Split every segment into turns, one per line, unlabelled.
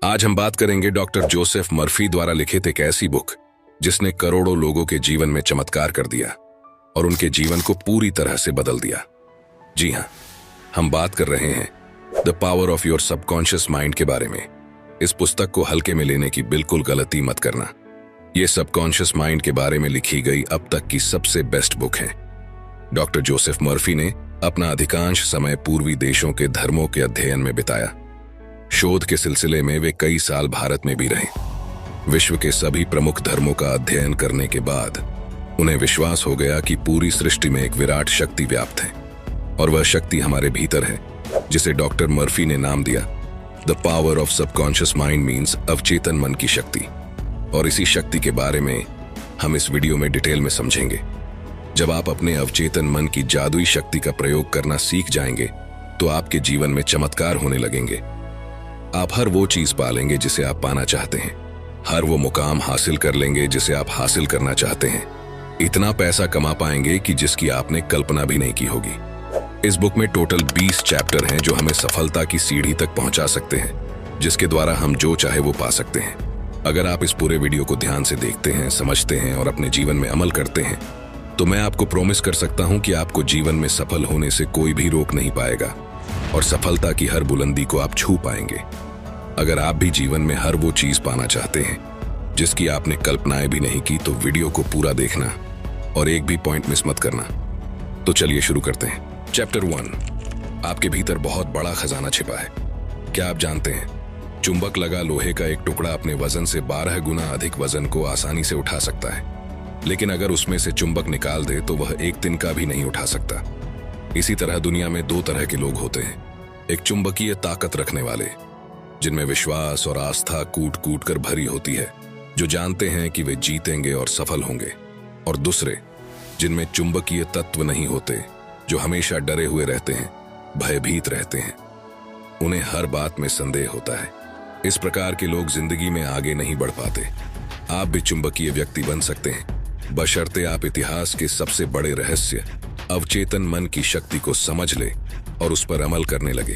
आज हम बात करेंगे डॉक्टर जोसेफ मर्फी द्वारा लिखित एक ऐसी बुक जिसने करोड़ों लोगों के जीवन में चमत्कार कर दिया और उनके जीवन को पूरी तरह से बदल दिया। जी हां, हम बात कर रहे हैं the power of your subconscious mind के बारे में। इस पुस्तक को हल्के में लेने की बिल्कुल गलती मत करना। यह सबकॉन्शियस माइंड के बारे में लिखी गई अब तक की सबसे बेस्ट बुक है। डॉक्टर जोसेफ मर्फी ने अपना अधिकांश समय पूर्वी देशों के धर्मों के अध्ययन में बिताया। शोध के सिलसिले में वे कई साल भारत में भी रहे। विश्व के सभी प्रमुख धर्मों का अध्ययन करने के बाद उन्हें विश्वास हो गया कि पूरी सृष्टि में एक विराट शक्ति व्याप्त है और वह शक्ति हमारे भीतर है, जिसे डॉक्टर मर्फी ने नाम दिया the power of subconscious mind means अवचेतन मन की शक्ति। और इसी शक्ति के बारे में हम इस वीडियो में डिटेल में समझेंगे। जब आप अपने अवचेतन मन की जादुई शक्ति का प्रयोग करना सीख जाएंगे तो आपके जीवन में चमत्कार होने लगेंगे। आप हर वो चीज पालेंगे जिसे आप पाना चाहते हैं, हर वो मुकाम हासिल कर लेंगे जिसे आप हासिल करना चाहते हैं। इतना पैसा कमा पाएंगे कि जिसकी आपने कल्पना भी नहीं की होगी। इस बुक में टोटल 20 चैप्टर हैं जो हमें सफलता की सीढ़ी तक पहुंचा सकते हैं, जिसके द्वारा हम जो चाहे वो पा सकते हैं। अगर आप इस पूरे वीडियो को ध्यान से देखते हैं, समझते हैं और अपने जीवन में अमल करते हैं तो मैं आपको प्रॉमिस कर सकता हूं कि आपको जीवन में सफल होने से कोई भी रोक नहीं पाएगा और सफलता की हर बुलंदी को आप छू पाएंगे। अगर आप भी जीवन में हर वो चीज पाना चाहते हैं जिसकी आपने कल्पनाएं भी नहीं की तो वीडियो को पूरा देखना और एक भी पॉइंट मिस मत करना। तो चलिए शुरू करते हैं। चैप्टर 1, आपके भीतर बहुत बड़ा खजाना छिपा है। क्या आप जानते हैं, चुंबक लगा लोहे का एक टुकड़ा अपने वजन से 12 गुना अधिक वजन को आसानी से उठा सकता है, लेकिन अगर उसमें से चुंबक निकाल दे तो वह एक तिनका भी नहीं उठा सकता। इसी तरह दुनिया में 2 तरह के लोग होते हैं। एक चुंबकीय ताकत रखने वाले, जिनमें विश्वास और आस्था कूट कूट कर भरी होती है, जो जानते हैं कि वे जीतेंगे और सफल होंगे। और दूसरे, जिनमें चुंबकीय तत्व नहीं होते, जो हमेशा डरे हुए रहते हैं, भयभीत रहते हैं। उन्हें हर बात में संदेह होता है। इस प्रकार के लोग जिंदगी में आगे नहीं बढ़ पाते। आप भी चुंबकीय व्यक्ति बन सकते हैं, बशर्ते आप इतिहास के सबसे बड़े रहस्य अवचेतन मन की शक्ति को समझ ले और उस पर अमल करने लगे।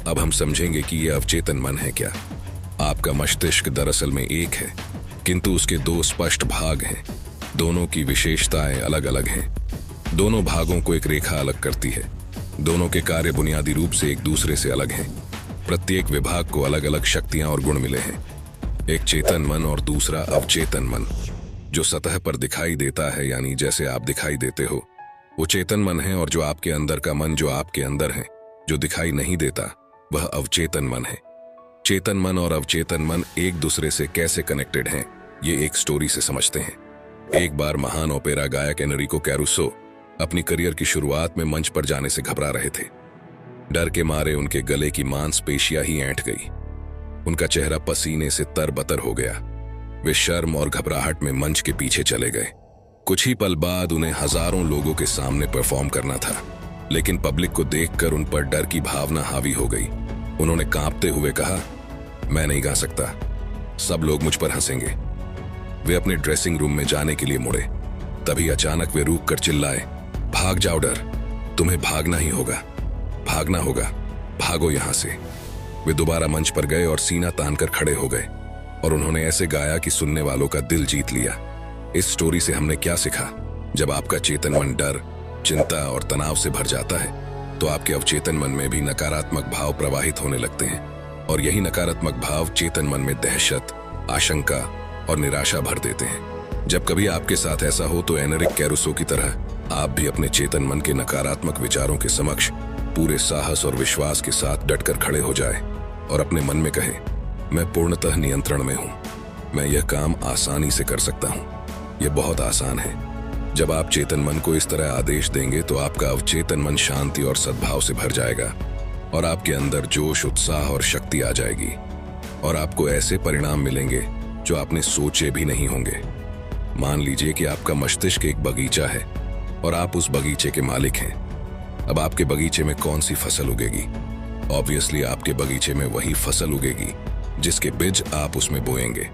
अब हम समझेंगे कि यह अवचेतन मन है क्या। आपका मस्तिष्क दरअसल में एक है, किंतु उसके 2 स्पष्ट भाग हैं। दोनों की विशेषताएं अलग अलग हैं। दोनों भागों को एक रेखा अलग करती है। दोनों के कार्य बुनियादी रूप से एक दूसरे से अलग हैं। प्रत्येक विभाग को अलग अलग शक्तियां और गुण मिले हैं। एक चेतन मन और दूसरा अवचेतन मन। जो सतह पर दिखाई देता है, यानी जैसे आप दिखाई देते हो, वो चेतन मन है, और जो आपके अंदर का मन जो आपके अंदर है, जो दिखाई नहीं देता, वह अवचेतन मन है। चेतन मन और अवचेतन मन एक दूसरे से कैसे कनेक्टेड हैं, ये एक स्टोरी से समझते हैं। एक बार महान ओपेरा गायक एनरिको कैरुसो अपनी करियर की शुरुआत में मंच पर जाने से घबरा रहे थे। डर के मारे उनके गले की मांसपेशियां ही ऐंठ गई। उनका चेहरा पसीने से तरबतर हो गया। वे शर्म और घबराहट में मंच के पीछे चले गए। कुछ ही पल बाद उन्हें हजारों लोगों के सामने परफॉर्म करना था, लेकिन पब्लिक को देखकर उन पर डर की भावना हावी हो गई। उन्होंने कांपते हुए कहा, मैं नहीं गा सकता, सब लोग मुझ पर हंसेंगे। वे अपने ड्रेसिंग रूम में जाने के लिए मुड़े। तभी अचानक वे रुक कर चिल्लाए, भाग जाओ डर, तुम्हें भागना ही होगा, भागना होगा, भागो यहां से। वे दोबारा मंच पर गए और सीना तानकर खड़े हो गए और उन्होंने ऐसे गाया कि सुनने वालों का दिल जीत लिया। इस स्टोरी से हमने क्या सीखा? जब आपका चेतन मन डर, चिंता और तनाव से भर जाता है तो आपके अवचेतन मन में भी नकारात्मक भाव प्रवाहित होने लगते हैं, और यही नकारात्मक भाव चेतन मन में दहशत, आशंका और निराशा भर देते हैं। जब कभी आपके साथ ऐसा हो तो एनरिक कैरुसो की तरह आप भी अपने चेतन मन के नकारात्मक विचारों के समक्ष पूरे साहस और विश्वास के साथ डटकर खड़े हो जाए और अपने मन में कहे, मैं पूर्णतः नियंत्रण में हूं, मैं यह काम आसानी से कर सकता हूं, यह बहुत आसान है। जब आप चेतन मन को इस तरह आदेश देंगे तो आपका अवचेतन मन शांति और सद्भाव से भर जाएगा और आपके अंदर जोश, उत्साह और शक्ति आ जाएगी और आपको ऐसे परिणाम मिलेंगे जो आपने सोचे भी नहीं होंगे। मान लीजिए कि आपका मस्तिष्क एक बगीचा है और आप उस बगीचे के मालिक हैं। अब आपके बगीचे में कौन सी फसल उगेगी? ऑब्वियसली आपके बगीचे में वही फसल उगेगी जिसके बीज आप उसमें बोएंगे।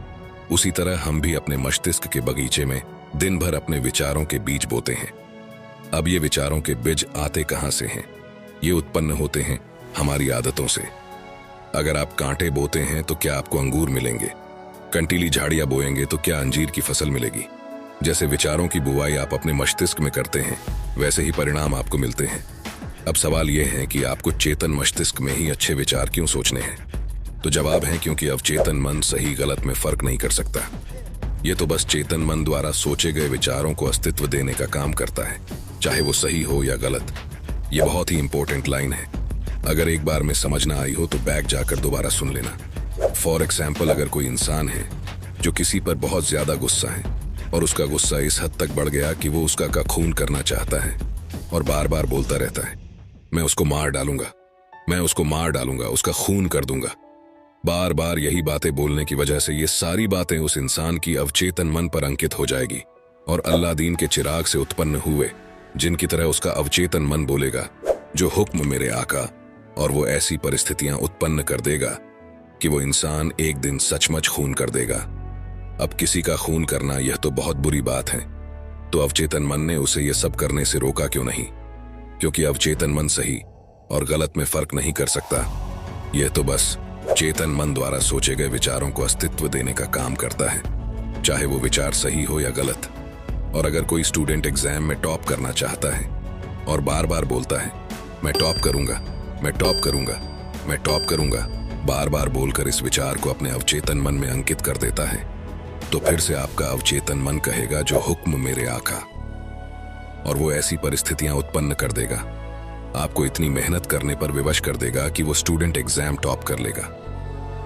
उसी तरह हम भी अपने मस्तिष्क के बगीचे में दिन भर अपने विचारों के बीज बोते हैं। अब ये विचारों के बीज आते कहां से हैं? ये उत्पन्न होते हैं हमारी आदतों से। अगर आप कांटे बोते हैं तो क्या आपको अंगूर मिलेंगे? कंटीली झाड़ियां बोएंगे तो क्या अंजीर की फसल मिलेगी? जैसे विचारों की बुवाई आप अपने मस्तिष्क में करते हैं, वैसे ही परिणाम आपको मिलते हैं। अब सवाल यह है कि आपको चेतन मस्तिष्क में ही अच्छे विचार क्यों सोचने हैं? तो जवाब है क्योंकि अवचेतन मन सही गलत में फर्क नहीं कर सकता। ये तो बस चेतन मन द्वारा सोचे गए विचारों को अस्तित्व देने का काम करता है, चाहे वो सही हो या गलत। ये बहुत ही इंपॉर्टेंट लाइन है। अगर एक बार में समझ ना आई हो तो बैक जाकर दोबारा सुन लेना। फॉर एग्जाम्पल, अगर कोई इंसान है जो किसी पर बहुत ज्यादा गुस्सा है और उसका गुस्सा इस हद तक बढ़ गया कि वो उसका का खून करना चाहता है और बार बार बोलता रहता है, मैं उसको मार डालूंगा, मैं उसको मार डालूंगा, उसका खून कर दूंगा। बार बार यही बातें बोलने की वजह से ये सारी बातें उस इंसान की अवचेतन मन पर अंकित हो जाएगी और अल्लादीन के चिराग से उत्पन्न हुए जिनकी तरह उसका अवचेतन मन बोलेगा, जो हुक्म मेरे आका, और वो ऐसी परिस्थितियां उत्पन्न कर देगा कि वो इंसान एक दिन सचमुच खून कर देगा। अब किसी का खून करना यह तो बहुत बुरी बात है, तो अवचेतन मन ने उसे यह सब करने से रोका क्यों नहीं? क्योंकि अवचेतन मन सही और गलत में फर्क नहीं कर सकता। यह तो बस चेतन मन द्वारा सोचे गए विचारों को अस्तित्व देने का काम करता है, चाहे वो विचार सही हो या गलत। और अगर कोई स्टूडेंट एग्जाम में टॉप करना चाहता है और बार बार बोलता है, मैं टॉप करूंगा, मैं टॉप करूंगा, मैं टॉप करूंगा, बार बार बोलकर इस विचार को अपने अवचेतन मन में अंकित कर देता है, तो फिर से आपका अवचेतन मन कहेगा, जो हुक्म मेरे आका, और वो ऐसी परिस्थितियां उत्पन्न कर देगा, आपको इतनी मेहनत करने पर विवश कर देगा कि वो स्टूडेंट एग्जाम टॉप कर लेगा।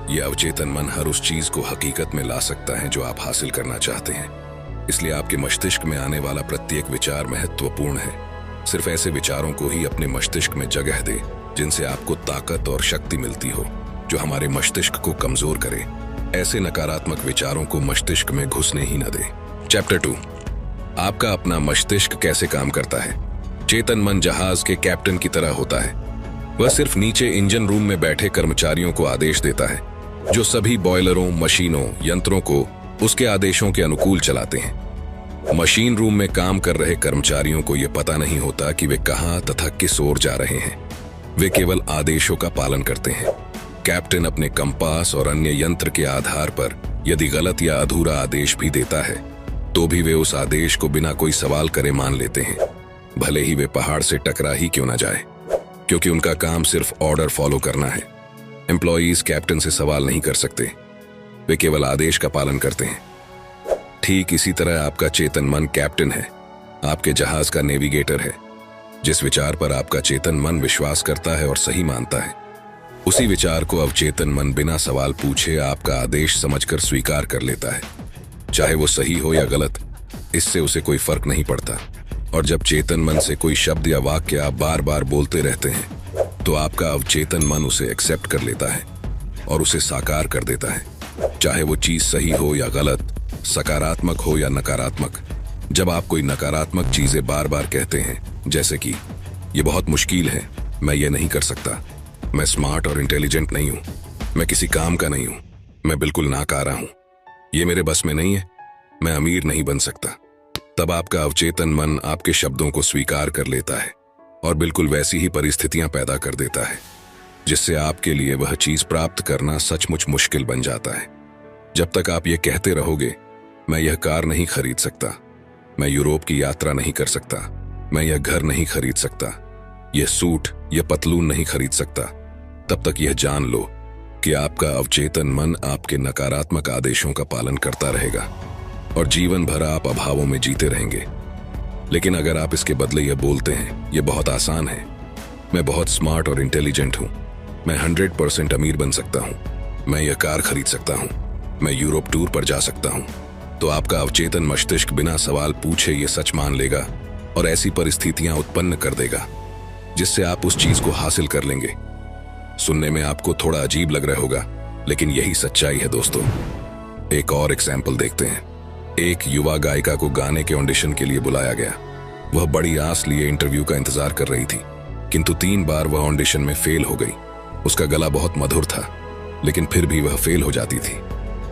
ये अवचेतन मन हर उस चीज को हकीकत में ला सकता है जो आप हासिल करना चाहते हैं। इसलिए आपके मस्तिष्क में आने वाला प्रत्येक विचार महत्वपूर्ण है। सिर्फ ऐसे विचारों को ही अपने मस्तिष्क में जगह दे जिनसे आपको ताकत और शक्ति मिलती हो, जो हमारे मस्तिष्क को कमजोर करे। ऐसे नकारात्मक विचारों को मस्तिष्क में घुसने ही न दे। चैप्टर 2, आपका अपना मस्तिष्क कैसे काम करता है। चेतन मन जहाज के कैप्टन की तरह होता है। वह सिर्फ नीचे इंजन रूम में बैठे कर्मचारियों को आदेश देता है, जो सभी बॉयलरों, मशीनों, यंत्रों को उसके आदेशों के अनुकूल चलाते हैं। मशीन रूम में काम कर रहे कर्मचारियों को यह पता नहीं होता कि वे कहां तथा किस ओर जा रहे हैं। वे केवल आदेशों का पालन करते हैं। कैप्टन अपने कंपास और अन्य यंत्र के आधार पर यदि गलत या अधूरा आदेश भी देता है, तो भी वे उस आदेश को बिना कोई सवाल करे मान लेते हैं, भले ही वे पहाड़ से टकरा ही क्यों ना जाए, क्योंकि उनका काम सिर्फ ऑर्डर फॉलो करना है। एम्प्लॉयज कैप्टन से सवाल नहीं कर सकते, वे केवल आदेश का पालन करते हैं। ठीक इसी तरह आपका चेतन मन कैप्टन है, आपके जहाज का नेविगेटर है। जिस विचार पर आपका चेतन मन विश्वास करता है और सही मानता है, उसी विचार को अवचेतन मन बिना सवाल पूछे आपका आदेश समझकर स्वीकार कर लेता है। चाहे वो सही हो या गलत, इससे उसे कोई फर्क नहीं पड़ता। और जब चेतन मन से कोई शब्द या वाक्य आप बार बार बोलते रहते हैं, तो आपका अवचेतन मन उसे एक्सेप्ट कर लेता है और उसे साकार कर देता है। चाहे वो चीज सही हो या गलत, सकारात्मक हो या नकारात्मक। जब आप कोई नकारात्मक चीजें बार बार कहते हैं, जैसे कि ये बहुत मुश्किल है, मैं ये नहीं कर सकता, मैं स्मार्ट और इंटेलिजेंट नहीं हूं, मैं किसी काम का नहीं हूं, मैं बिल्कुल नाकारा हूं, ये मेरे बस में नहीं है, मैं अमीर नहीं बन सकता, तब आपका अवचेतन मन आपके शब्दों को स्वीकार कर लेता है और बिल्कुल वैसी ही परिस्थितियां पैदा कर देता है, जिससे आपके लिए वह चीज प्राप्त करना सचमुच मुश्किल बन जाता है। जब तक आप ये कहते रहोगे, मैं यह कार नहीं खरीद सकता, मैं यूरोप की यात्रा नहीं कर सकता, मैं यह घर नहीं खरीद सकता, यह सूट, यह पतलून नहीं खरीद सकता, तब तक यह जान लो कि आपका अवचेतन मन आपके नकारात्मक आदेशों का पालन करता रहेगा और जीवन भर आप अभावों में जीते रहेंगे। लेकिन अगर आप इसके बदले यह बोलते हैं, यह बहुत आसान है, मैं बहुत स्मार्ट और इंटेलिजेंट हूं, मैं 100% अमीर बन सकता हूं, मैं यह कार खरीद सकता हूं, मैं यूरोप टूर पर जा सकता हूं, तो आपका अवचेतन मस्तिष्क बिना सवाल पूछे यह सच मान लेगा और ऐसी परिस्थितियां उत्पन्न कर देगा जिससे आप उस चीज को हासिल कर लेंगे। सुनने में आपको थोड़ा अजीब लग रहा होगा, लेकिन यही सच्चाई है दोस्तों। एक और एग्जाम्पल देखते हैं। एक युवा गायिका को गाने के ऑडिशन के लिए बुलाया गया। वह बड़ी आस लिए इंटरव्यू का इंतजार कर रही थी, किंतु 3 बार वह ऑडिशन में फेल हो गई। उसका गला बहुत मधुर था, लेकिन फिर भी वह फेल हो जाती थी।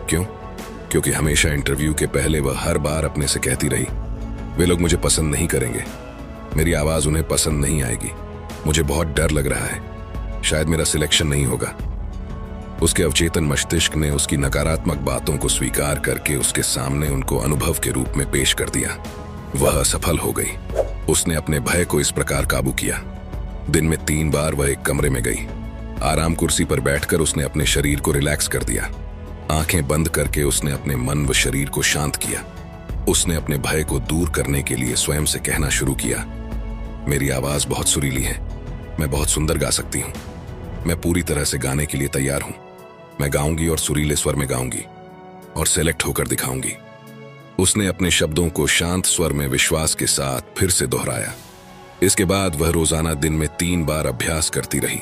क्यों? क्योंकि हमेशा इंटरव्यू के पहले वह हर बार अपने से कहती रही, वे लोग मुझे पसंद नहीं करेंगे, मेरी आवाज उन्हें पसंद नहीं आएगी, मुझे बहुत डर लग रहा है, शायद मेरा सिलेक्शन नहीं होगा। उसके अवचेतन मस्तिष्क ने उसकी नकारात्मक बातों को स्वीकार करके उसके सामने उनको अनुभव के रूप में पेश कर दिया। वह असफल हो गई। उसने अपने भय को इस प्रकार काबू किया। दिन में 3 बार वह एक कमरे में गई। आराम कुर्सी पर बैठकर उसने अपने शरीर को रिलैक्स कर दिया। आंखें बंद करके उसने अपने मन व शरीर को शांत किया। उसने अपने भय को दूर करने के लिए स्वयं से कहना शुरू किया, मेरी आवाज बहुत सुरीली है, मैं बहुत सुंदर गा सकती हूँ, मैं पूरी तरह से गाने के लिए तैयार हूँ, मैं गाऊंगी और सुरीले स्वर में गाऊंगी और सेलेक्ट होकर दिखाऊंगी। उसने अपने शब्दों को शांत स्वर में विश्वास के साथ फिर से दोहराया। इसके बाद वह रोजाना दिन में 3 बार अभ्यास करती रही।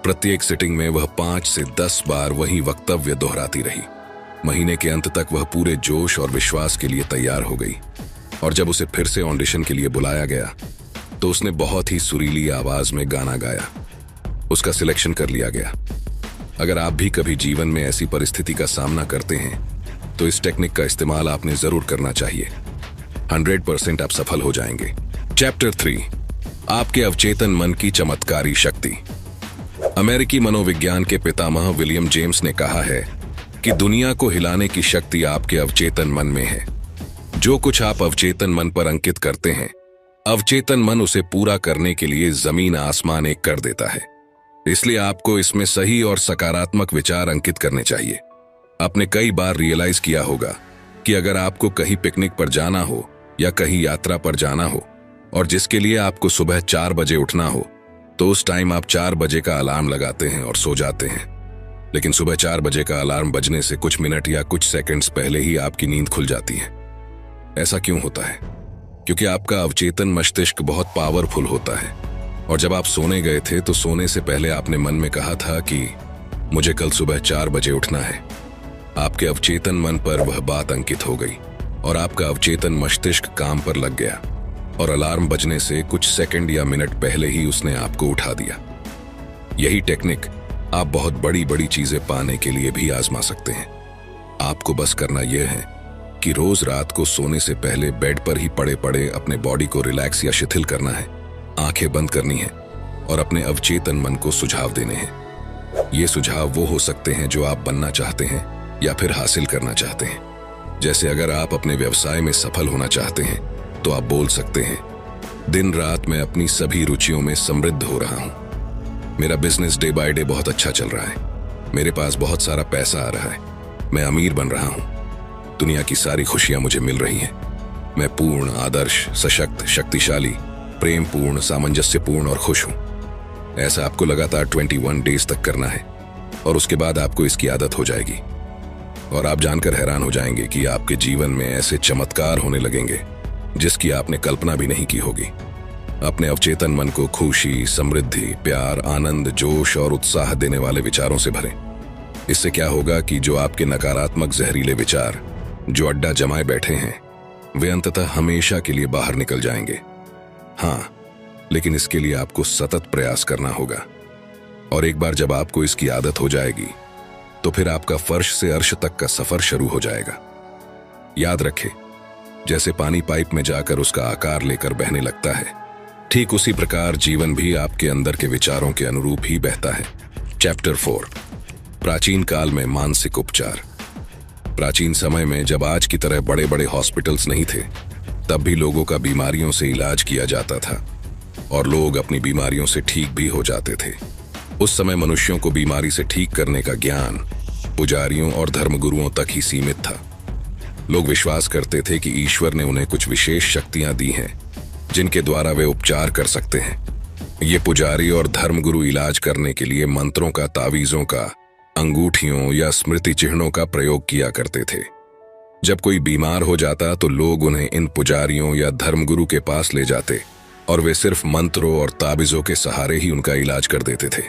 प्रत्येक सिटिंग में वह 5 से 10 बार वही वक्तव्य दोहराती रही। महीने के अंत तक वह पूरे जोश और विश्वास के लिए तैयार हो गई और जब उसे फिर से ऑडिशन के लिए बुलाया गया तो उसने बहुत ही सुरीली आवाज में गाना गाया। उसका सिलेक्शन कर लिया गया। अगर आप भी कभी जीवन में ऐसी परिस्थिति का सामना करते हैं तो इस टेक्निक का इस्तेमाल आपने जरूर करना चाहिए। 100% आप सफल हो जाएंगे। चैप्टर 3, आपके अवचेतन मन की चमत्कारी शक्ति। अमेरिकी मनोविज्ञान के पितामह विलियम जेम्स ने कहा है कि दुनिया को हिलाने की शक्ति आपके अवचेतन मन में है। जो कुछ आप अवचेतन मन पर अंकित करते हैं, अवचेतन मन उसे पूरा करने के लिए जमीन आसमान एक कर देता है। इसलिए आपको इसमें सही और सकारात्मक विचार अंकित करने चाहिए। आपने कई बार रियलाइज किया होगा कि अगर आपको कहीं पिकनिक पर जाना हो या कहीं यात्रा पर जाना हो और जिसके लिए आपको सुबह 4 बजे उठना हो, तो उस टाइम आप 4 बजे का अलार्म लगाते हैं और सो जाते हैं। लेकिन सुबह 4 बजे का अलार्म बजने से कुछ मिनट या कुछ सेकंड्स पहले ही आपकी नींद खुल जाती है। ऐसा क्यों होता है? क्योंकि आपका अवचेतन मस्तिष्क बहुत पावरफुल होता है और जब आप सोने गए थे तो सोने से पहले आपने मन में कहा था कि मुझे कल सुबह 4 बजे उठना है। आपके अवचेतन मन पर वह बात अंकित हो गई और आपका अवचेतन मस्तिष्क काम पर लग गया और अलार्म बजने से कुछ सेकंड या मिनट पहले ही उसने आपको उठा दिया। यही टेक्निक आप बहुत बड़ी बड़ी चीजें पाने के लिए भी आजमा सकते हैं। आपको बस करना यह है कि रोज रात को सोने से पहले बेड पर ही पड़े पड़े अपने बॉडी को रिलैक्स या शिथिल करना है, आंखें बंद करनी है और अपने अवचेतन मन को सुझाव देने हैं। ये सुझाव वो हो सकते हैं जो आप बनना चाहते हैं या फिर हासिल करना चाहते हैं। जैसे अगर आप अपने व्यवसाय में सफल होना चाहते हैं तो आप बोल सकते हैं, दिन रात मैं अपनी सभी रुचियों में समृद्ध हो रहा हूं। मेरा बिजनेस डे बाय डे बहुत अच्छा चल रहा है। मेरे पास बहुत सारा पैसा आ रहा है। मैं अमीर बन रहा हूं। दुनिया की सारी खुशियां मुझे मिल रही हैं। मैं पूर्ण, आदर्श, सशक्त, शक्तिशाली, प्रेमपूर्ण, सामंजस्यपूर्ण और खुश हूं। ऐसा आपको लगातार 21 डेज तक करना है और उसके बाद आपको इसकी आदत हो जाएगी और आप जानकर हैरान हो जाएंगे कि आपके जीवन में ऐसे चमत्कार होने लगेंगे जिसकी आपने कल्पना भी नहीं की होगी। अपने अवचेतन मन को खुशी, समृद्धि, प्यार, आनंद, जोश और उत्साह देने वाले विचारों से भरें। इससे क्या होगा कि जो आपके नकारात्मक जहरीले विचार जो अड्डा जमाए बैठे हैं, वे अंततः हमेशा के लिए बाहर निकल जाएंगे। हाँ, लेकिन इसके लिए आपको सतत प्रयास करना होगा और एक बार जब आपको इसकी आदत हो जाएगी तो फिर आपका फर्श से अर्श तक का सफर शुरू हो जाएगा। याद रखें, जैसे पानी पाइप में जाकर उसका आकार लेकर बहने लगता है, ठीक उसी प्रकार जीवन भी आपके अंदर के विचारों के अनुरूप ही बहता है। चैप्टर 4, प्राचीन काल में मानसिक उपचार। प्राचीन समय में जब आज की तरह बड़े बड़े हॉस्पिटल्स नहीं थे, तब भी लोगों का बीमारियों से इलाज किया जाता था और लोग अपनी बीमारियों से ठीक भी हो जाते थे। उस समय मनुष्यों को बीमारी से ठीक करने का ज्ञान पुजारियों और धर्मगुरुओं तक ही सीमित था। लोग विश्वास करते थे कि ईश्वर ने उन्हें कुछ विशेष शक्तियां दी हैं जिनके द्वारा वे उपचार कर सकते हैं। ये पुजारी और धर्मगुरु इलाज करने के लिए मंत्रों का, तावीजों का, अंगूठियों या स्मृति चिन्हों का प्रयोग किया करते थे। जब कोई बीमार हो जाता तो लोग उन्हें इन पुजारियों या धर्मगुरु के पास ले जाते और वे सिर्फ मंत्रों और ताबीजों के सहारे ही उनका इलाज कर देते थे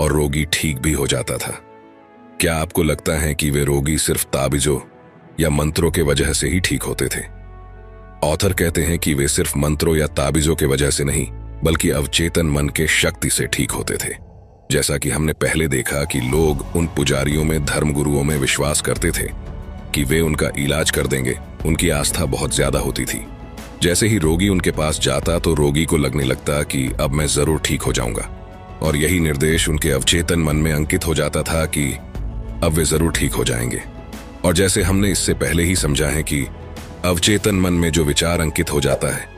और रोगी ठीक भी हो जाता था। क्या आपको लगता है कि वे रोगी सिर्फ ताबीजों या मंत्रों के वजह से ही ठीक होते थे? ऑथर कहते हैं कि वे सिर्फ मंत्रों या ताबीजों के वजह से नहीं, बल्कि अवचेतन मन के शक्ति से ठीक होते थे। जैसा कि हमने पहले देखा कि लोग उन पुजारियों में, धर्मगुरुओं में विश्वास करते थे कि वे उनका इलाज कर देंगे। उनकी आस्था बहुत ज्यादा होती थी। जैसे ही रोगी उनके पास जाता तो रोगी को लगने लगता कि अब मैं जरूर ठीक हो जाऊंगा और यही निर्देश उनके अवचेतन मन में अंकित हो जाता था कि अब वे जरूर ठीक हो जाएंगे। और जैसे हमने इससे पहले ही समझा है कि अवचेतन मन में जो विचार अंकित हो जाता है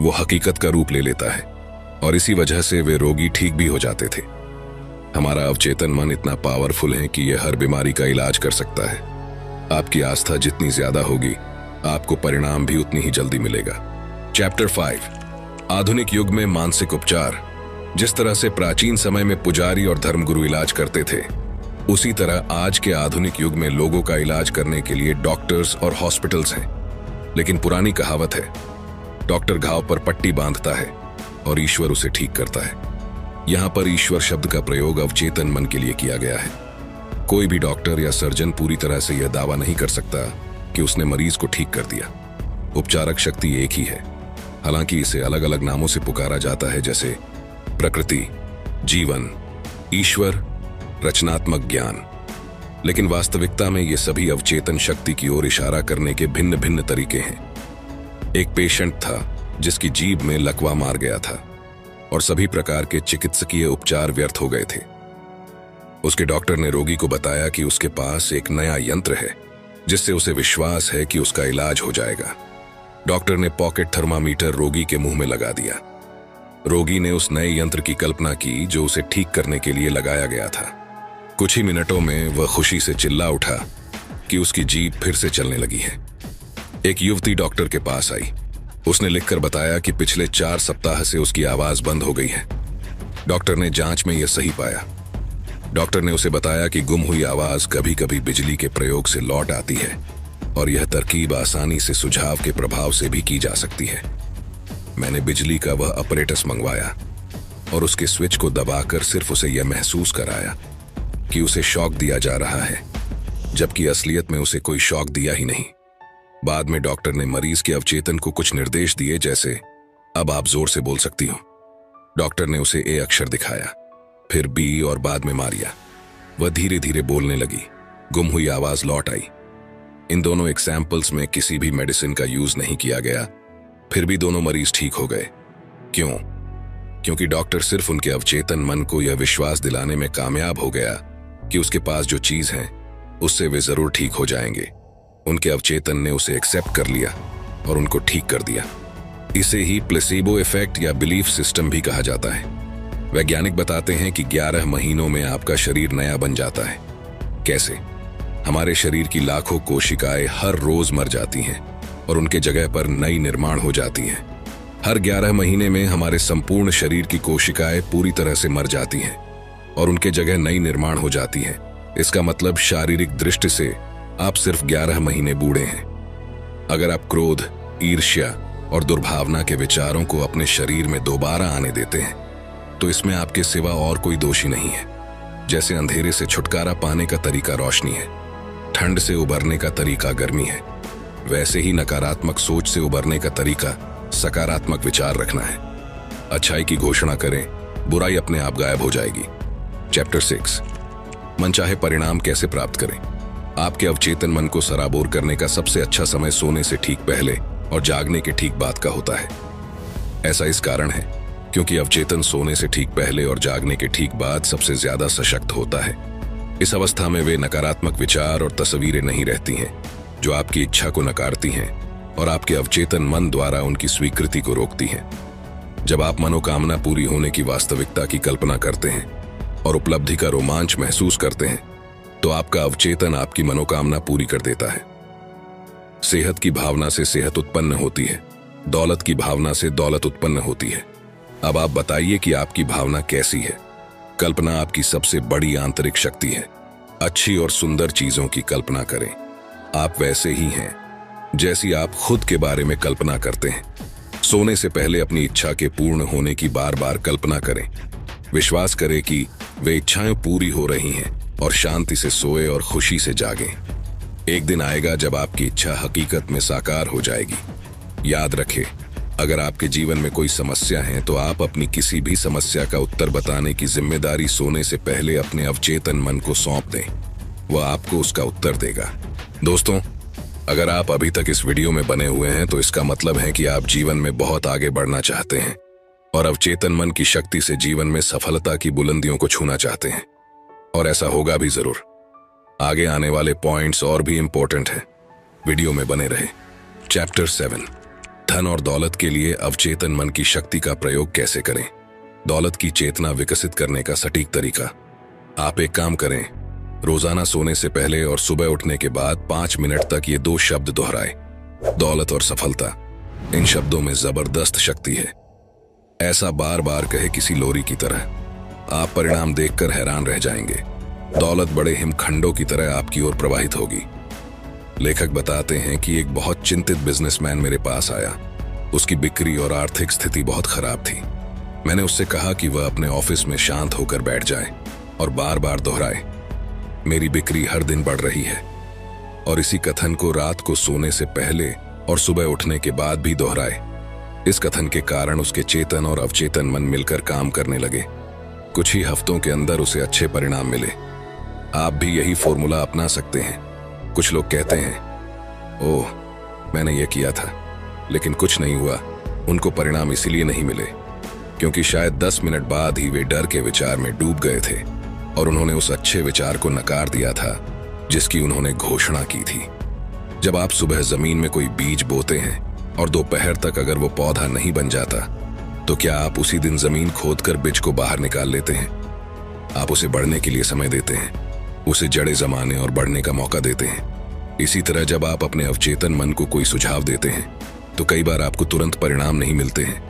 वो हकीकत का रूप ले लेता है, और इसी वजह से वे रोगी ठीक भी हो जाते थे। हमारा अवचेतन मन इतना पावरफुल है कि यह हर बीमारी का इलाज कर सकता है। आपकी आस्था जितनी ज्यादा होगी, आपको परिणाम भी उतनी ही जल्दी मिलेगा। चैप्टर 5, आधुनिक युग में मानसिक उपचार। जिस तरह से प्राचीन समय में पुजारी और धर्मगुरु इलाज करते थे, उसी तरह आज के आधुनिक युग में लोगों का इलाज करने के लिए डॉक्टर्स और हॉस्पिटल्स हैं। लेकिन पुरानी कहावत है, डॉक्टर घाव पर पट्टी बांधता है और ईश्वर उसे ठीक करता है। यहां पर ईश्वर शब्द का प्रयोग अवचेतन मन के लिए किया गया है। कोई भी डॉक्टर या सर्जन पूरी तरह से यह दावा नहीं कर सकता कि उसने मरीज को ठीक कर दिया। उपचारक शक्ति एक ही है, हालांकि इसे अलग अलग नामों से पुकारा जाता है, जैसे प्रकृति, जीवन, ईश्वर, रचनात्मक ज्ञान। लेकिन वास्तविकता में ये सभी अवचेतन शक्ति की ओर इशारा करने के भिन्न भिन्न तरीके हैं। एक पेशेंट था जिसकी जीभ में लकवा मार गया था और सभी प्रकार के चिकित्सकीय उपचार व्यर्थ हो गए थे। उसके डॉक्टर ने रोगी को बताया कि उसके पास एक नया यंत्र है जिससे उसे विश्वास है कि उसका इलाज हो जाएगा। डॉक्टर ने पॉकेट थर्मामीटर रोगी के मुंह में लगा दिया। रोगी ने उस नए यंत्र की कल्पना की जो उसे ठीक करने के लिए लगाया गया था। कुछ ही मिनटों में वह खुशी से चिल्ला उठा कि उसकी जीभ फिर से चलने लगी है। एक युवती डॉक्टर के पास आई। उसने लिखकर बताया कि पिछले 4 सप्ताह से उसकी आवाज बंद हो गई है। डॉक्टर ने जांच में यह सही पाया। डॉक्टर ने उसे बताया कि गुम हुई आवाज कभी कभी बिजली के प्रयोग से लौट आती है और यह तरकीब आसानी से सुझाव के प्रभाव से भी की जा सकती है। मैंने बिजली का वह अपरेटस मंगवाया और उसके स्विच को दबाकर सिर्फ उसे यह महसूस कराया कि उसे शॉक दिया जा रहा है, जबकि असलियत में उसे कोई शॉक दिया ही नहीं। बाद में डॉक्टर ने मरीज के अवचेतन को कुछ निर्देश दिए, जैसे अब आप जोर से बोल सकती हो। डॉक्टर ने उसे ए अक्षर दिखाया, फिर बी और बाद में मारिया। वह धीरे धीरे बोलने लगी। गुम हुई आवाज लौट आई। इन दोनों एग्जाम्पल्स में किसी भी मेडिसिन का यूज नहीं किया गया, फिर भी दोनों मरीज ठीक हो गए। क्यों? क्योंकि डॉक्टर सिर्फ उनके अवचेतन मन को यह विश्वास दिलाने में कामयाब हो गया कि उसके पास जो चीज है उससे वे जरूर ठीक हो जाएंगे। उनके अवचेतन ने उसे एक्सेप्ट कर लिया और उनको ठीक कर दिया। इसे ही प्लेसिबो इफेक्ट या बिलीफ सिस्टम भी कहा जाता है। वैज्ञानिक बताते हैं कि 11 महीनों में आपका शरीर नया बन जाता है। कैसे? हमारे शरीर की लाखों कोशिकाएं हर रोज मर जाती हैं और उनके जगह पर नई निर्माण हो जाती हैं। हर 11 महीने में हमारे संपूर्ण शरीर की कोशिकाएं पूरी तरह से मर जाती हैं और उनके जगह नई निर्माण हो जाती हैं। इसका मतलब शारीरिक दृष्टि से आप सिर्फ 11 महीने बूढ़े हैं। अगर आप क्रोध, ईर्ष्या और दुर्भावना के विचारों को अपने शरीर में दोबारा आने देते हैं तो इसमें आपके सिवा और कोई दोषी नहीं है। जैसे अंधेरे से छुटकारा पाने का तरीका रोशनी है, ठंड से उबरने का तरीका गर्मी है, वैसे ही नकारात्मक सोच से उबरने का तरीका सकारात्मक विचार रखना है। अच्छाई की घोषणा करें, बुराई अपने आप गायब हो जाएगी। चैप्टर 6, मनचाहे परिणाम कैसे प्राप्त करें। आपके अवचेतन मन को सराबोर करने का सबसे अच्छा समय सोने से ठीक पहले और जागने के ठीक बाद का होता है। ऐसा इस कारण है क्योंकि अवचेतन सोने से ठीक पहले और जागने के ठीक बाद सबसे ज्यादा सशक्त होता है। इस अवस्था में वे नकारात्मक विचार और तस्वीरें नहीं रहती हैं जो आपकी इच्छा को नकारती हैं और आपके अवचेतन मन द्वारा उनकी स्वीकृति को रोकती हैं। जब आप मनोकामना पूरी होने की वास्तविकता की कल्पना करते हैं और उपलब्धि का रोमांच महसूस करते हैं तो आपका अवचेतन आपकी मनोकामना पूरी कर देता है। सेहत की भावना से सेहत उत्पन्न होती है, दौलत की भावना से दौलत उत्पन्न होती है। अब आप बताइए कि आपकी भावना कैसी है। कल्पना आपकी सबसे बड़ी आंतरिक शक्ति है। अच्छी और सुंदर चीजों की कल्पना करें। आप वैसे ही हैं जैसी आप खुद के बारे में कल्पना करते हैं। सोने से पहले अपनी इच्छा के पूर्ण होने की बार बार कल्पना करें। विश्वास करें कि वे इच्छाएं पूरी हो रही हैं और शांति से सोए और खुशी से जागें। एक दिन आएगा जब आपकी इच्छा हकीकत में साकार हो जाएगी। याद रखें, अगर आपके जीवन में कोई समस्या है तो आप अपनी किसी भी समस्या का उत्तर बताने की जिम्मेदारी सोने से पहले अपने अवचेतन मन को सौंप दें। वह आपको उसका उत्तर देगा। दोस्तों, अगर आप अभी तक इस वीडियो में बने हुए हैं तो इसका मतलब है कि आप जीवन में बहुत आगे बढ़ना चाहते हैं और अवचेतन मन की शक्ति से जीवन में सफलता की बुलंदियों को छूना चाहते हैं, और ऐसा होगा भी जरूर। आगे आने वाले पॉइंट्स और भी इंपॉर्टेंट हैं, वीडियो में बने रहे। चैप्टर 7, धन और दौलत के लिए अवचेतन मन की शक्ति का प्रयोग कैसे करें। दौलत की चेतना विकसित करने का सटीक तरीका। आप एक काम करें, रोजाना सोने से पहले और सुबह उठने के बाद 5 मिनट तक ये 2 शब्द दोहराए, दौलत और सफलता। इन शब्दों में जबरदस्त शक्ति है। ऐसा बार बार कहे किसी लोरी की तरह, आप परिणाम देखकर हैरान रह जाएंगे। दौलत बड़े हिमखंडों की तरह आपकी ओर प्रवाहित होगी। लेखक बताते हैं कि एक बहुत चिंतित बिजनेसमैन मेरे पास आया। उसकी बिक्री और आर्थिक स्थिति बहुत खराब थी। मैंने उससे कहा कि वह अपने ऑफिस में शांत होकर बैठ जाए और बार बार दोहराए, मेरी बिक्री हर दिन बढ़ रही है। और इसी कथन को रात को सोने से पहले और सुबह उठने के बाद भी दोहराए। इस कथन के कारण उसके चेतन और अवचेतन मन मिलकर काम करने लगे। कुछ ही हफ्तों के अंदर उसे अच्छे परिणाम मिले। आप भी यही फॉर्मूला अपना सकते हैं। कुछ लोग कहते हैं, ओह मैंने ये किया था लेकिन कुछ नहीं हुआ। उनको परिणाम इसीलिए नहीं मिले क्योंकि शायद 10 मिनट बाद ही वे डर के विचार में डूब गए थे और उन्होंने उस अच्छे विचार को नकार दिया था जिसकी उन्होंने घोषणा की थी। जब आप सुबह जमीन में कोई बीज बोते हैं और दोपहर तक अगर वो पौधा नहीं बन जाता, तो क्या आप उसी दिन जमीन खोदकर बीज को बाहर निकाल लेते हैं? आप उसे बढ़ने के लिए समय देते हैं, उसे जड़ें जमाने और बढ़ने का मौका देते हैं। इसी तरह जब आप अपने अवचेतन मन को कोई सुझाव देते हैं तो कई बार आपको तुरंत परिणाम नहीं मिलते हैं,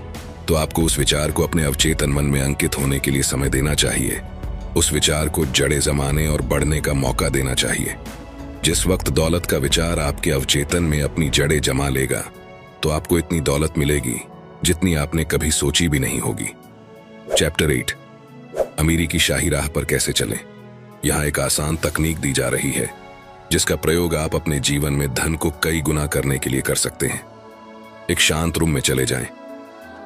तो आपको उस विचार को अपने अवचेतन मन में अंकित होने के लिए समय देना चाहिए। उस विचार को जड़ें जमाने और बढ़ने का मौका देना चाहिए। जिस वक्त दौलत का विचार आपके अवचेतन में अपनी जड़ें जमा लेगा, तो आपको इतनी दौलत मिलेगी जितनी आपने कभी सोची भी नहीं होगी। चैप्टर 8, अमीरी की शाही राह पर कैसे चलें। यहाँ एक आसान तकनीक दी जा रही है जिसका प्रयोग आप अपने जीवन में धन को कई गुना करने के लिए कर सकते हैं। एक शांत रूम में चले जाएं,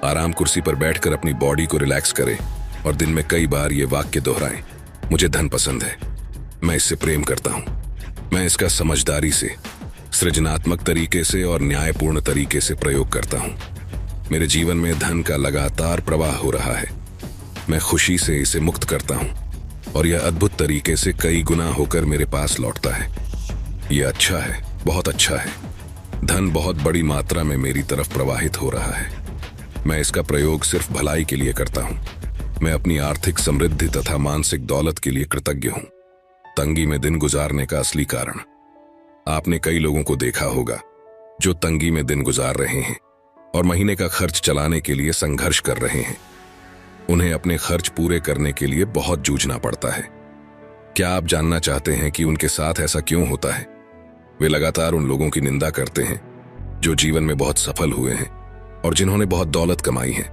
आराम कुर्सी पर बैठकर अपनी बॉडी को रिलैक्स करें और दिन में कई बार ये वाक्य दोहराएं, मुझे धन पसंद है, मैं इससे प्रेम करता हूं, मैं इसका समझदारी से, सृजनात्मक तरीके से और न्यायपूर्ण तरीके से प्रयोग करता हूं। मेरे जीवन में धन का लगातार प्रवाह हो रहा है, मैं खुशी से इसे मुक्त करता हूं और यह अद्भुत तरीके से कई गुना होकर मेरे पास लौटता है। यह अच्छा है, बहुत अच्छा है। धन बहुत बड़ी मात्रा में मेरी तरफ प्रवाहित हो रहा है। मैं इसका प्रयोग सिर्फ भलाई के लिए करता हूं। मैं अपनी आर्थिक समृद्धि तथा मानसिक दौलत के लिए कृतज्ञ हूं। तंगी में दिन गुजारने का असली कारण। आपने कई लोगों को देखा होगा जो तंगी में दिन गुजार रहे हैं और महीने का खर्च चलाने के लिए संघर्ष कर रहे हैं। उन्हें अपने खर्च पूरे करने के लिए बहुत जूझना पड़ता है। क्या आप जानना चाहते हैं कि उनके साथ ऐसा क्यों होता है? वे लगातार उन लोगों की निंदा करते हैं जो जीवन में बहुत सफल हुए हैं और जिन्होंने बहुत दौलत कमाई है।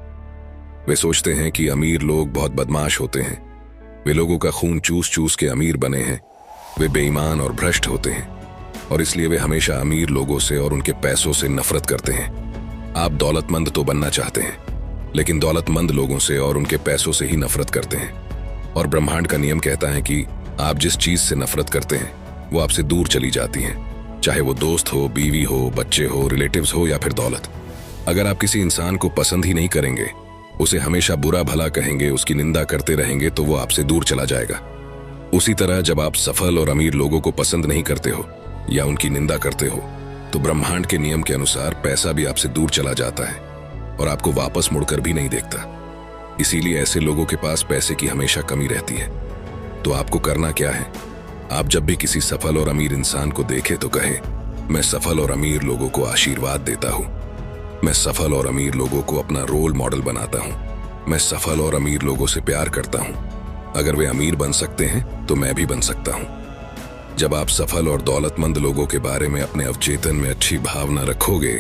वे सोचते हैं कि अमीर लोग बहुत बदमाश होते हैं, वे लोगों का खून चूस चूस के अमीर बने हैं, वे बेईमान और भ्रष्ट होते हैं और इसलिए वे हमेशा अमीर लोगों से और उनके पैसों से नफरत करते हैं। आप दौलतमंद तो बनना चाहते हैं लेकिन दौलतमंद लोगों से और उनके पैसों से ही नफरत करते हैं। और ब्रह्मांड का नियम कहता है कि आप जिस चीज से नफरत करते हैं वो आपसे दूर चली जाती है, चाहे वो दोस्त हो, बीवी हो, बच्चे हो, रिलेटिव्स हो या फिर दौलत। अगर आप किसी इंसान को पसंद ही नहीं करेंगे, उसे हमेशा बुरा भला कहेंगे, उसकी निंदा करते रहेंगे, तो वो आपसे दूर चला जाएगा। उसी तरह जब आप सफल और अमीर लोगों को पसंद नहीं करते हो या उनकी निंदा करते हो, तो ब्रह्मांड के नियम के अनुसार पैसा भी आपसे दूर चला जाता है और आपको वापस मुड़कर भी नहीं देखता। इसीलिए ऐसे लोगों के पास पैसे की हमेशा कमी रहती है। तो आपको करना क्या है? आप जब भी किसी सफल और अमीर इंसान को देखें तो कहे, मैं सफल और अमीर लोगों को आशीर्वाद देता हूं, मैं सफल और अमीर लोगों को अपना रोल मॉडल बनाता हूं, मैं सफल और अमीर लोगों से प्यार करता हूं। अगर वे अमीर बन सकते हैं तो मैं भी बन सकता हूं। जब आप सफल और दौलतमंद लोगों के बारे में अपने अवचेतन में अच्छी भावना रखोगे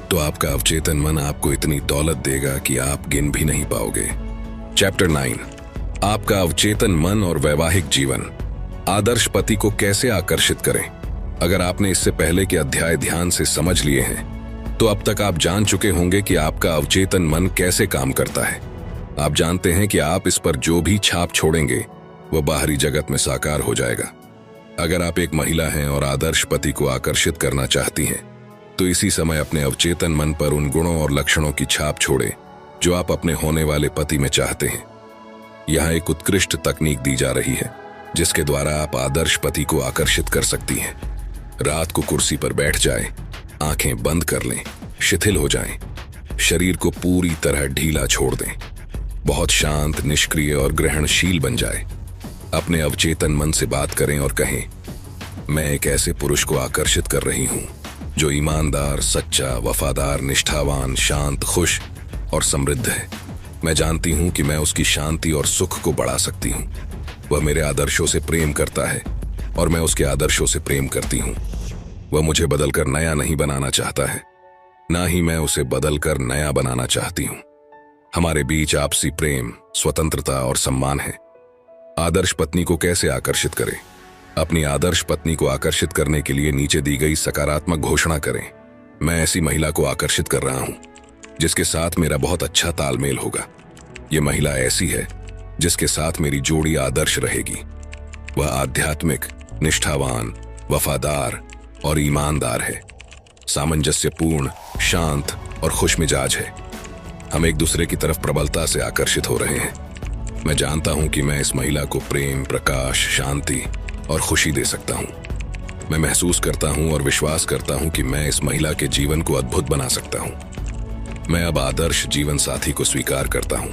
तो आपका अवचेतन मन आपको इतनी दौलत देगा कि आप गिन भी नहीं पाओगे। चैप्टर 9, आपका अवचेतन मन और वैवाहिक जीवन। आदर्श पति को कैसे आकर्षित करें। अगर आपने इससे पहले के अध्याय ध्यान से समझ लिए हैं तो अब तक आप जान चुके होंगे कि आपका अवचेतन मन कैसे काम करता है। आप जानते हैं कि आप इस पर जो भी छाप छोड़ेंगे वह बाहरी जगत में साकार हो जाएगा। अगर आप एक महिला हैं और आदर्श पति को आकर्षित करना चाहती हैं तो इसी समय अपने अवचेतन मन पर उन गुणों और लक्षणों की छाप छोड़ें जो आप अपने होने वाले पति में चाहते हैं। यहाँ एक उत्कृष्ट तकनीक दी जा रही है जिसके द्वारा आप आदर्श पति को आकर्षित कर सकती हैं। रात को कुर्सी पर बैठ जाएं, आंखें बंद कर लें, शिथिल हो जाएं, शरीर को पूरी तरह ढीला छोड़ दें, बहुत शांत, निष्क्रिय और ग्रहणशील बन जाए। अपने अवचेतन मन से बात करें और कहें, मैं एक ऐसे पुरुष को आकर्षित कर रही हूं जो ईमानदार, सच्चा, वफादार, निष्ठावान, शांत, खुश और समृद्ध है। मैं जानती हूं कि मैं उसकी शांति और सुख को बढ़ा सकती हूं। वह मेरे आदर्शों से प्रेम करता है और मैं उसके आदर्शों से प्रेम करती हूं। वह मुझे बदलकर नया नहीं बनाना चाहता है, ना ही मैं उसे बदलकर नया बनाना चाहती हूं। हमारे बीच आपसी प्रेम, स्वतंत्रता और सम्मान है। आदर्श पत्नी को कैसे आकर्षित करें? अपनी आदर्श पत्नी को आकर्षित करने के लिए नीचे दी गई सकारात्मक घोषणा करें। मैं ऐसी महिला को आकर्षित कर रहा हूं जिसके साथ मेरा बहुत अच्छा तालमेल होगा। यह महिला ऐसी है जिसके साथ मेरी जोड़ी आदर्श रहेगी। वह आध्यात्मिक, निष्ठावान, वफादार और ईमानदार है, सामंजस्यपूर्ण, शांत और खुशमिजाज है। हम एक दूसरे की तरफ प्रबलता से आकर्षित हो रहे हैं। मैं जानता हूं कि मैं इस महिला को प्रेम, प्रकाश, शांति और खुशी दे सकता हूं। मैं महसूस करता हूं और विश्वास करता हूं कि मैं इस महिला के जीवन को अद्भुत बना सकता हूं। मैं अब आदर्श जीवन साथी को स्वीकार करता हूं।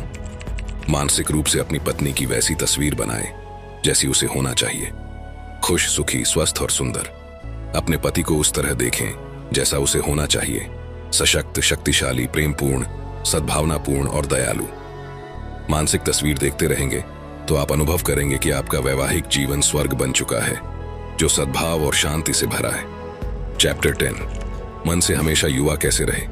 मानसिक रूप से अपनी पत्नी की वैसी तस्वीर बनाएं जैसी उसे होना चाहिए। खुश, सुखी, स्वस्थ और सुंदर। अपने पति को उस तरह देखें जैसा उसे होना चाहिए। सशक्त, शक्तिशाली, प्रेमपूर्ण, सद्भावनापूर्ण और दयालु। मानसिक तस्वीर देखते रहेंगे तो आप अनुभव करेंगे कि आपका वैवाहिक जीवन स्वर्ग बन चुका है, जो सद्भाव और शांति से भरा है। चैप्टर 10, मन से हमेशा युवा कैसे रहे।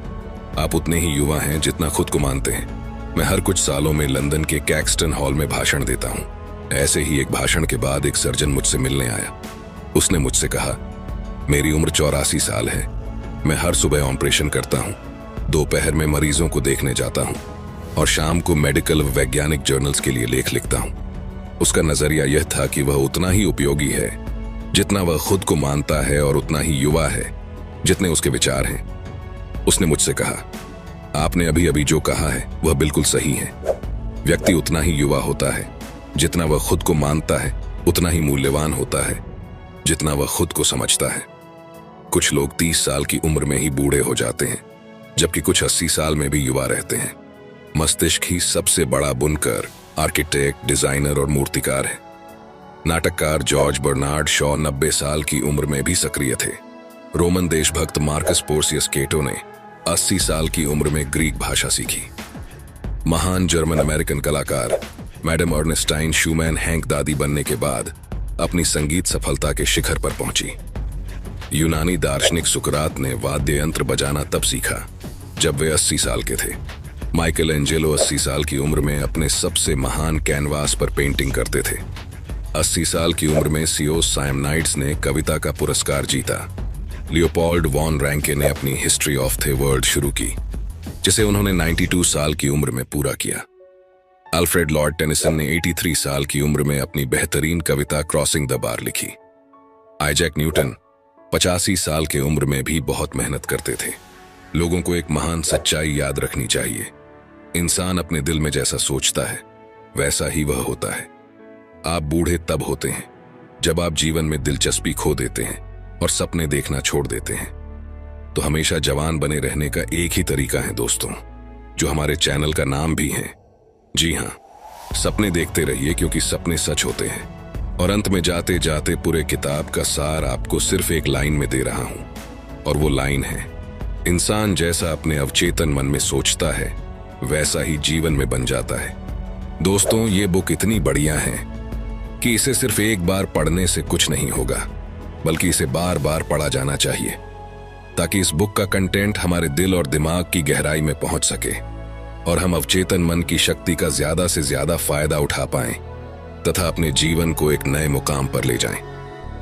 आप उतने ही युवा हैं जितना खुद को मानते हैं। मैं हर कुछ सालों में लंदन के कैक्सटन हॉल में भाषण देता हूँ। ऐसे ही एक भाषण के बाद एक सर्जन मुझसे मिलने आया। उसने मुझसे कहा, मेरी उम्र 84 साल है। मैं हर सुबह ऑपरेशन करता हूँ, दोपहर में मरीजों को देखने जाता हूँ और शाम को मेडिकल वैज्ञानिक जर्नल्स के लिए लेख लिखता हूँ। उसका नजरिया यह था कि वह उतना ही उपयोगी है जितना वह खुद को मानता है और उतना ही युवा है जितने उसके विचार हैं। उसने मुझसे कहा, आपने अभी अभी जो कहा है वह बिल्कुल सही है। व्यक्ति उतना ही युवा होता है जितना वह खुद को मानता है, उतना ही मूल्यवान होता है जितना वह खुद को समझता है। कुछ लोग 30 साल की उम्र में ही बूढ़े हो जाते हैं, जबकि कुछ 80 साल में भी युवा रहते हैं। मस्तिष्क ही सबसे बड़ा बुनकर, आर्किटेक्ट, डिजाइनर और मूर्तिकार है। नाटककार जॉर्ज बर्नार्ड शॉ 90 साल की उम्र में भी सक्रिय थे। रोमन देशभक्त मार्कस पोर्सियस केटो ने 80 साल की उम्र में ग्रीक भाषा सीखी। महान जर्मन अमेरिकन कलाकार मैडम अर्नेस्टाइन शूमैन हैंक दादी बनने के बाद अपनी संगीत सफलता के शिखर पर पहुंची। यूनानी दार्शनिक सुकरात ने वाद्य यंत्र बजाना तब सीखा जब वे 80 साल के थे। माइकल एंजेलो 80 साल की उम्र में अपने सबसे महान कैनवास पर पेंटिंग करते थे। 80 साल की उम्र में सीओस सायमनाइड्स ने कविता का पुरस्कार जीता। लियोपोल्ड वॉन रैंके ने अपनी हिस्ट्री ऑफ द वर्ल्ड शुरू की, जिसे उन्होंने 92 साल की उम्र में पूरा किया। अल्फ्रेड लॉर्ड टेनिसन ने 83 साल की उम्र में अपनी बेहतरीन कविता क्रॉसिंग द बार लिखी। आइजैक न्यूटन 85 साल की उम्र में भी बहुत मेहनत करते थे। लोगों को एक महान सच्चाई याद रखनी चाहिए, इंसान अपने दिल में जैसा सोचता है वैसा ही वह होता है। आप बूढ़े तब होते हैं जब आप जीवन में दिलचस्पी खो देते हैं और सपने देखना छोड़ देते हैं। तो हमेशा जवान बने रहने का एक ही तरीका है दोस्तों, जो हमारे चैनल का नाम भी है। जी हाँ, सपने देखते रहिए क्योंकि सपने सच होते हैं। और अंत में जाते जाते पूरे किताब का सार आपको सिर्फ एक लाइन में दे रहा हूं, और वो लाइन है, इंसान जैसा अपने अवचेतन मन में सोचता है वैसा ही जीवन में बन जाता है। दोस्तों, ये बुक इतनी बढ़िया है कि इसे सिर्फ एक बार पढ़ने से कुछ नहीं होगा, बल्कि इसे बार बार पढ़ा जाना चाहिए, ताकि इस बुक का कंटेंट हमारे दिल और दिमाग की गहराई में पहुंच सके और हम अवचेतन मन की शक्ति का ज्यादा से ज्यादा फायदा उठा पाएं तथा अपने जीवन को एक नए मुकाम पर ले जाएं।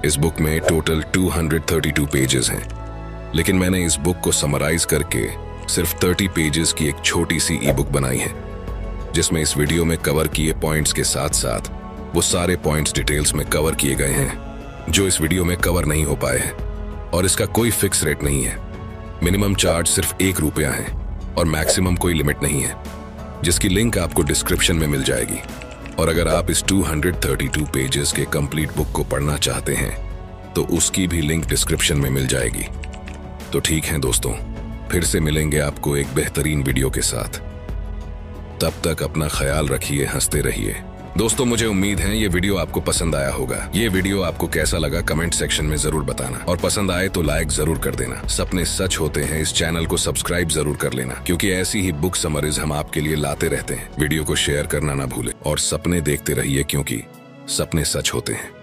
इस बुक में टोटल 232 पेजेस हैं, लेकिन मैंने इस बुक को समराइज करके सिर्फ 30 पेजेस की एक छोटी सी ई बुक बनाई है, जिसमें इस वीडियो में कवर किए पॉइंट्स के साथ साथ वो सारे पॉइंट्स डिटेल्स में कवर किए गए हैं जो इस वीडियो में कवर नहीं हो पाए हैं। और इसका कोई फिक्स रेट नहीं है। मिनिमम चार्ज सिर्फ ₹1 है और मैक्सिमम कोई लिमिट नहीं है, जिसकी लिंक आपको डिस्क्रिप्शन में मिल जाएगी। और अगर आप इस 232 पेजेस के कंप्लीट बुक को पढ़ना चाहते हैं तो उसकी भी लिंक डिस्क्रिप्शन में मिल जाएगी। तो ठीक है दोस्तों, फिर से मिलेंगे आपको एक बेहतरीन वीडियो के साथ। तब तक अपना ख्याल रखिए, हंसते रहिए। दोस्तों, मुझे उम्मीद है ये वीडियो आपको पसंद आया होगा। ये वीडियो आपको कैसा लगा कमेंट सेक्शन में जरूर बताना, और पसंद आए तो लाइक जरूर कर देना। सपने सच होते हैं इस चैनल को सब्सक्राइब जरूर कर लेना, क्योंकि ऐसी ही बुक समरीज हम आपके लिए लाते रहते हैं। वीडियो को शेयर करना ना भूलें और सपने देखते रहिए, क्योंकि सपने सच होते हैं।